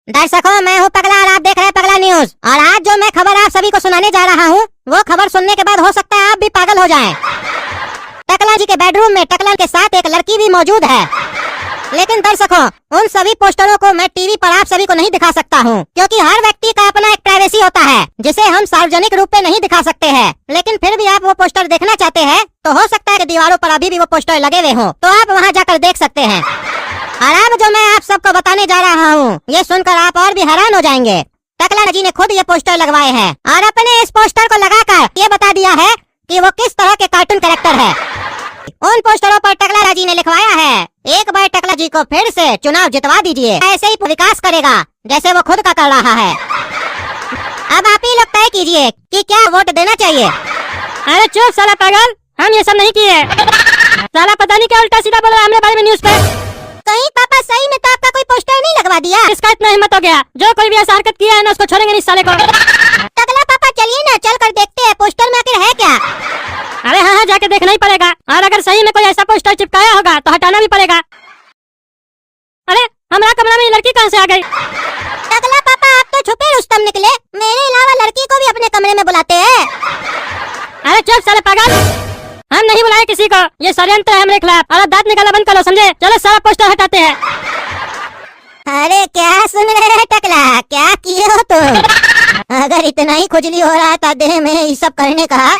दर्शकों, मैं हूँ पगला और आप देख रहे हैं पगला न्यूज। और आज जो मैं खबर आप सभी को सुनाने जा रहा हूँ, वो खबर सुनने के बाद हो सकता है आप भी पागल हो जाएं। टकला जी के बेडरूम में टकला के साथ एक लड़की भी मौजूद है, लेकिन दर्शकों उन सभी पोस्टरों को मैं टीवी पर आप सभी को नहीं दिखा सकता हूँ, क्योंकि हर व्यक्ति का अपना एक प्राइवेसी होता है जिसे हम सार्वजनिक रूप में नहीं दिखा सकते हैं। लेकिन फिर भी आप वो पोस्टर देखना चाहते हैं तो हो सकता है कि दीवारों पर अभी भी वो पोस्टर लगे हुए हों, तो आप वहाँ जाकर देख सकते हैं। और अब जो मैं आप सबको बताने जा रहा हूँ, ये सुनकर आप और भी हैरान हो जाएंगे। टकला जी ने खुद ये पोस्टर लगवाए हैं और अपने इस पोस्टर को लगाकर ये बता दिया है कि वो किस तरह के कार्टून कैरेक्टर है। उन पोस्टरों पर टकला जी ने लिखवाया है, एक बार टकला जी को फिर से चुनाव जितवा दीजिए, ऐसे ही विकास करेगा जैसे वो खुद का कर रहा है। अब आप ही लोग तय कीजिए कि क्या वोट देना चाहिए। अरे चुप साला पागल, हम ये सब नहीं किए। साला पता नहीं क्या उल्टा सीधा बोला हमने बारे में न्यूज़ पे। कहीं पापा सही में तो आपका कोई पोस्टर नहीं लगवा दिया? इसका इतना हिम्मत हो गया, जो कोई भी ऐसा हरकत किया है ना उसको छोड़ेंगे नहीं साले को। टकला पापा चलिए ना, चल कर देखते हैं पोस्टर में आखिर है क्या। अरे हाँ जाके देखना ही पड़ेगा, और अगर सही में कोई ऐसा पोस्टर चिपकाया होगा तो हटाना भी पड़ेगा। अरे हमारा कमरा में लड़की कहाँ से आ गई? टकला पापा आप तो छुपे रुस्तम निकले, मेरे अलावा लड़की को भी अपने कमरे में बुलाते हैं। अरे चुप साले पागल, हम नहीं बुलाए किसी को, ये षड्यंत्र है हमारे खिलाफ। और दांत निकाला बंद करो, समझे? चलो सारा पोस्टर हटाते हैं। अरे क्या सुन रहे हैं टकला, क्या किए हो तुम? अगर इतना ही खुजली हो रहा था देह में ये सब करने का,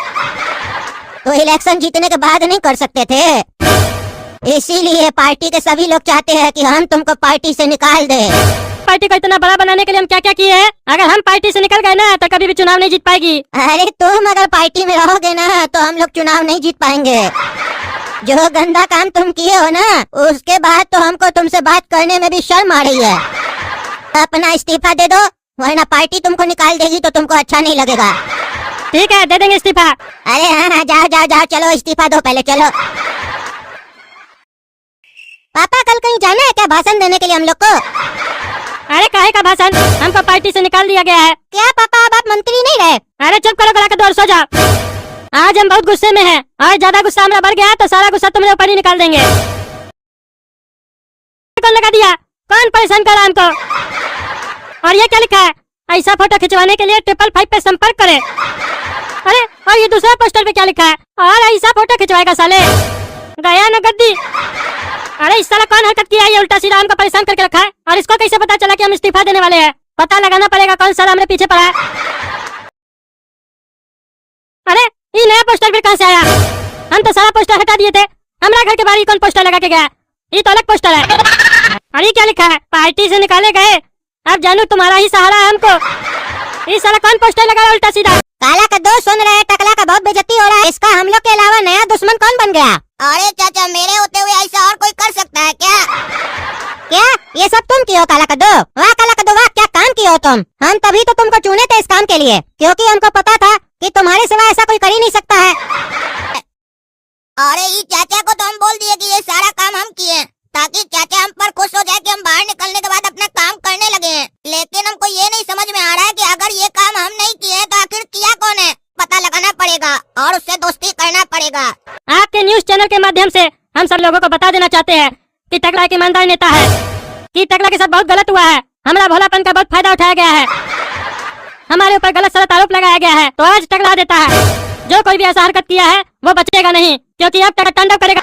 तो इलेक्शन जीतने के बाद नहीं कर सकते थे। इसीलिए पार्टी के सभी लोग चाहते हैं कि हम तुमको पार्टी से निकाल दे। पार्टी को इतना बड़ा बनाने के लिए हम क्या क्या किए हैं? अगर हम पार्टी से निकल गए ना तो कभी भी चुनाव नहीं जीत पाएगी। अरे तुम अगर पार्टी में रहोगे ना तो हम लोग चुनाव नहीं जीत पाएंगे। जो गंदा काम तुम किए हो ना, उसके बाद तो हमको तुमसे बात करने में भी शर्म आ रही है। अपना इस्तीफा दे दो, वरना पार्टी तुमको निकाल देगी तो तुमको अच्छा नहीं लगेगा। ठीक है, दे देंगे इस्तीफा। अरे हाँ जाओ जाओ जाओ, चलो इस्तीफा दो पहले, चलो। पापा कल कहीं जाना है क्या भाषण देने के लिए हम लोग को? अरे काहे का भाषण, हमको पार्टी से निकाल दिया गया है। क्या पापा अब आप मंत्री नहीं रहे? अरे चुप करो, गला के दौड़ सो जाओ। आज हम बहुत गुस्से में हैं, और ज्यादा गुस्सा हमारा बढ़ गया तो सारा गुस्सा तुम्हारे ऊपर ही निकाल देंगे। कौन लगा दिया? कौन परेशान कर रहा है हमको? और ये क्या लिखा है? ऐसा फोटो खिंचवाने के लिए 555 पे संपर्क करें। अरे और ये दूसरा पोस्टर पे क्या लिखा है? और ऐसा फोटो खिंचवाएगा साले, गया न गद्दी। अरे इस साला कौन हरकत किया है? ये उल्टा सीधा हमको परेशान करके रखा है, और इसको कैसे पता चला कि हम इस्तीफा देने वाले हैं? पता लगाना पड़ेगा कौन साला हमारे पीछे पड़ा है। अरे ये नया पोस्टर फिर कहाँ से आया? हम तो सारा पोस्टर हटा दिए थे। हमारा घर के बाहर कौन पोस्टर लगा के गया? ये तो अलग पोस्टर है। और ये क्या लिखा है? पार्टी से निकाले गए, अब जानू तुम्हारा ही सहारा है हमको। ये साला कौन पोस्टर लगाया उल्टा सीधा? काला कद्दू सुन रहे हैं, टकला का बहुत बेइज्जती हो रहा है। इसका हम लोग के अलावा नया दुश्मन कौन बन गया? अरे चाचा, मेरे होते हुए ऐसा और कोई कर सकता है क्या? क्या ये सब तुम किए हो काला कद्दू? वाह काला कद्दू वाह, क्या काम किए हो तुम। हम तभी तो तुमको चुने थे इस काम के लिए, क्योंकि हमको पता था कि तुम्हारे सिवा ऐसा कोई कर ही नहीं सकता है। अरे ये चाचा को तो हम बोल दिए कि ये सारा काम हम किए, ताकि चाचा हम पर खुश हो जाए कि हम बाहर निकलने के बाद अपना काम करने लगे हैं। लेकिन हमको ये नहीं समझ में आ रहा है कि अगर ये काम हम नहीं किए तो आखिर किया कौन है? पता लगाना पड़ेगा और उससे दोस्ती करना पड़ेगा। आपके न्यूज चैनल के माध्यम से हम सब लोगों को बता देना चाहते हैं कि टकला एक ईमानदार नेता है, कि टकला के साथ बहुत गलत हुआ है। हमारा भोलापन का बहुत फायदा उठाया गया है, हमारे ऊपर गलत सलत आरोप लगाया गया है, तो आज टकला देता है। जो कोई भी ऐसा हरकत किया है वो बचेगा नहीं, क्योंकि अब टकला तांडव करेगा।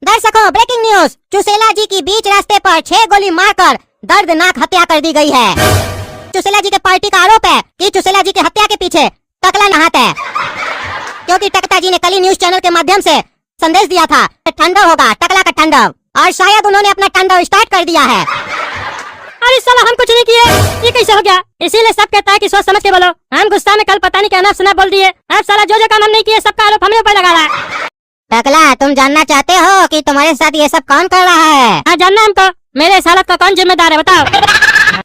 दर्शकों ब्रेकिंग न्यूज, चुसेला जी की बीच रास्ते पर 6 गोली मारकर दर्दनाक हत्या कर दी गई है। चुसेला जी के पार्टी का आरोप है कि चुसेला जी की हत्या के पीछे टकला नहात है, क्योंकि टकला जी ने कल ही न्यूज चैनल के माध्यम से संदेश दिया था ठंडव होगा, टकला का ठंडव, और शायद उन्होंने अपना ठंडव स्टार्ट कर दिया है। अरे साला हम कुछ नहीं किए, ये कैसे हो गया? इसीलिए सब कहता है कि सोच समझ के बोलो। हम गुस्सा में कल पता नहीं क्या नाप सुना बोल दिए। अब साला जो काम हम नहीं किए सबका आरोप हमें ऊपर लगा रहा है। टकला तुम जानना चाहते हो कि तुम्हारे साथ ये सब कौन कर रहा है? हाँ जानना हमको। मेरे इस हालत का कौन जिम्मेदार है बताओ?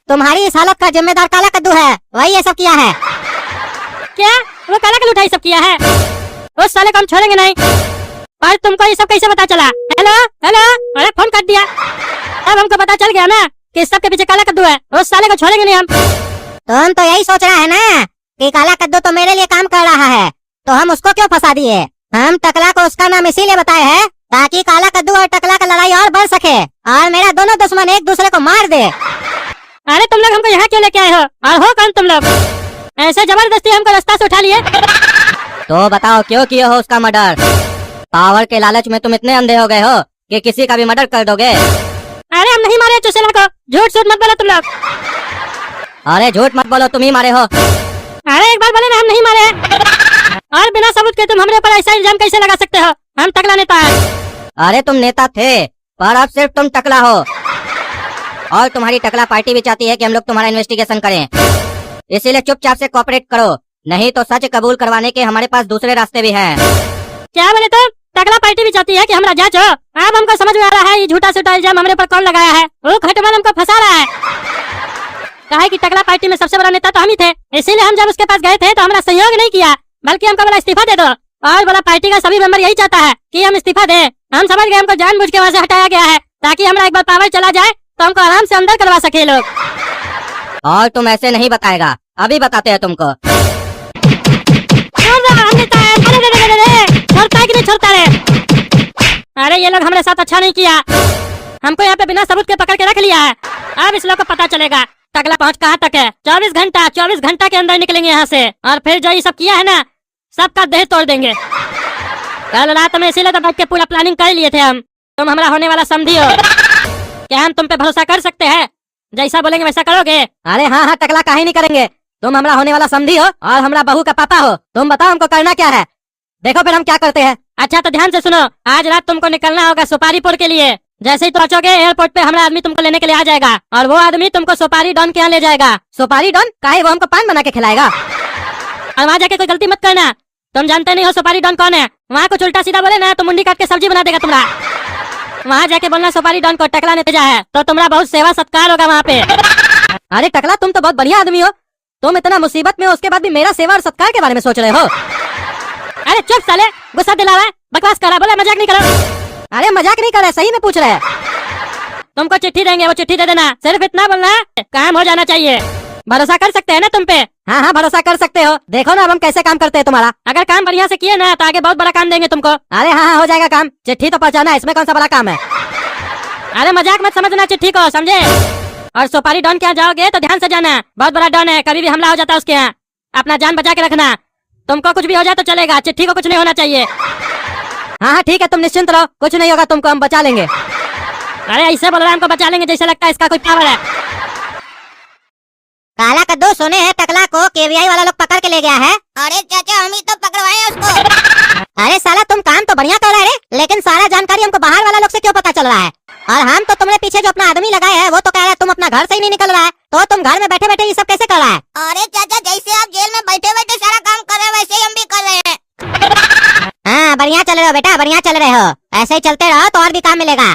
तुम्हारी इस हालत का जिम्मेदार काला कद्दू है, वही ये सब किया है। क्या वो काला कद्दू उठाई सब किया है? उस साले को हम छोड़ेंगे नहीं। और तुमको ये सब कैसे पता चला? हेलो हेलो, अरे फोन कर दिया। अब हमको पता चल गया ना कि सब के पीछे काला कद्दू है, उस साले को छोड़ेंगे नहीं हम। तुम तो यही सोच रहा है ना कि काला कद्दू तो मेरे लिए काम कर रहा है, तो हम उसको क्यों फंसा दिए? हम टकला को उसका नाम इसीलिए बताए हैं ताकि काला कद्दू और टकला का लड़ाई और बढ़ सके और मेरा दोनों दुश्मन एक दूसरे को मार दे। अरे क्यों लेके आए हो और हो कौन तुम लोग? ऐसे जबरदस्ती हमको रास्ता से उठा लिए। तो बताओ क्यों किए हो उसका मर्डर? पावर के लालच में तुम इतने अंधे हो गए हो कि किसी का भी मर्डर कर दोगे? अरे हम नहीं मारे चुसेला को, झूठ सूट मत बोलो तुम लोग। अरे झूठ मत बोलो, तुम ही मारे हो। अरे एक बार बोले ना हम नहीं मारे, और बिना सबूत के तुम हमारे ऊपर ऐसा इल्जाम कैसे लगा सकते हो? हम टकला नेता है। अरे तुम नेता थे, पर अब सिर्फ तुम टकला हो। और तुम्हारी टकला पार्टी भी चाहती है कि हम लोग तुम्हारा इन्वेस्टिगेशन करें, इसीलिए चुपचाप से कोऑपरेट करो, नहीं तो सच कबूल करवाने के हमारे पास दूसरे रास्ते भी हैं। क्या बोले तुम? टकला पार्टी भी चाहती है कि हमरा जांच हो? अब हमको समझ में आ रहा है ये झूठा सूठा इल्जाम हमारे ऊपर कौन लगाया है। वो खटमल हमको फंसा रहा है। कहा है कि टकला पार्टी में सबसे बड़ा नेता तो हम ही थे, इसीलिए हम जब उसके पास गए थे तो हमारा सहयोग नहीं किया, बल्कि हमको बोला इस्तीफा दे दो। और बोला पार्टी का सभी मेंबर यही चाहता है कि हम इस्तीफा दें। हम समझ गए हमको जानबूझ के वहाँ से हटाया गया है, ताकि हमारा एक बार पावर चला जाए तो हमको आराम से अंदर करवा सके लोग। और तुम ऐसे नहीं बताएगा, अभी बताते हैं तुमको। छोड़ता है कि नहीं छोड़ता रे? अरे ये लोग हमारे साथ अच्छा नहीं किया, हमको यहाँ पे बिना सबूत के पकड़ के रख लिया है। अब इस लोग को पता चलेगा टकला पहुँच कहाँ तक है। 24 घंटा के अंदर निकलेंगे यहाँ से, और फिर जो ये सब किया है ना, सबका देह तोड़ देंगे। कल रात में इसीलिए तो बैठ के पूरा प्लानिंग कर लिए थे हम। तुम हमारा होने वाला समझी हो। क्या हम तुम पे भरोसा कर सकते हैं? जैसा बोलेंगे वैसा करोगे? अरे हाँ हाँ, टकला काहे नहीं करेंगे। तुम हमारा होने वाला समझी हो और हमारा बहू का पापा हो। तुम बताओ हमको करना क्या है, देखो फिर हम क्या करते हैं। अच्छा तो ध्यान से सुनो, आज रात तुमको निकलना होगा सुपारीपुर के लिए। जैसे ही पहुंचोगे एयरपोर्ट पे हमारा आदमी तुमको लेने के लिए आ जाएगा, और वो आदमी तुमको सुपारी डॉन के यहाँ ले जाएगा। सुपारी डॉन काहे? वो हमको पान बना के खिलाएगा। और वहाँ जाके कोई गलती मत करना, तुम जानते नहीं हो सुपारी डॉन कौन है। वहाँ कुछ उल्टा सीधा बोले ना तो मुंडी काट के सब्जी बना देगा तुम्हारा। वहाँ जाके बोलना सुपारी डॉन को टकला ने भेजा है, तो तुम्हारा बहुत सेवा सत्कार होगा वहाँ पे। अरे टकला, तुम तो बहुत बढ़िया आदमी हो, तुम इतना मुसीबत में हो उसके बाद भी मेरा सेवा और सत्कार के बारे में सोच रहे हो। अरे चुप साले, गुस्सा दिलावा है, बकवास करा, बोला मजाक नहीं करो। अरे मजाक नहीं कर रहे, सही में पूछ रहे हैं। तुमको चिट्ठी देंगे, वो चिट्ठी दे देना, सिर्फ इतना बोलना है, काम हो जाना चाहिए। भरोसा कर सकते हैं ना तुम पे? हाँ हाँ भरोसा कर सकते हो, देखो ना अब हम कैसे काम करते हैं तुम्हारा। अगर काम बढ़िया से किए ना तो आगे बहुत बड़ा काम देंगे तुमको। अरे हाँ हाँ हो जाएगा काम, चिट्ठी तो पहुँचाना है, इसमें कौन सा बड़ा काम है। अरे मजाक मत समझना चिट्ठी को, समझे? और सुपारी डॉन के यहाँ जाओगे तो ध्यान से जाना, बहुत बड़ा डॉन है, कभी भी हमला हो जाता है उसके यहाँ, अपना जान बचा के रखना। तुमको कुछ भी हो जाए तो चलेगा, चिट्ठी को कुछ नहीं होना चाहिए। हाँ हाँ ठीक है, तुम निश्चिंत रहो, कुछ नहीं होगा, तुमको हम बचा लेंगे। अरे ऐसे बोल रहा है हमको बचा लेंगे, जैसे लगता है इसका कोई पावर है। काला कद्दू सुने हैं टकला को केवीआई वाला लोग पकड़ के ले गया है। अरे चाचा हम ही तो पकड़वाए उसको। अरे साला तुम काम तो बढ़िया कर रहे हैं, लेकिन सारा जानकारी हमको बाहर वाला लोग से क्यों पता चल रहा है? और हम तो तुम्हारे पीछे जो अपना आदमी लगाए है वो तो कह रहा है तुम अपना घर से ही नहीं निकल रहा है, तो तुम घर में बैठे बैठे ये सब कैसे कर रहा है? अरे चाचा जैसे आप जेल में बैठे बैठे सारा काम कर रहे हैं वैसे ही हम भी कर रहे हैं। हाँ बढ़िया चल रहे हो बेटा, बढ़िया चल रहे हो, ऐसे ही चलते रहो तो और भी काम मिलेगा।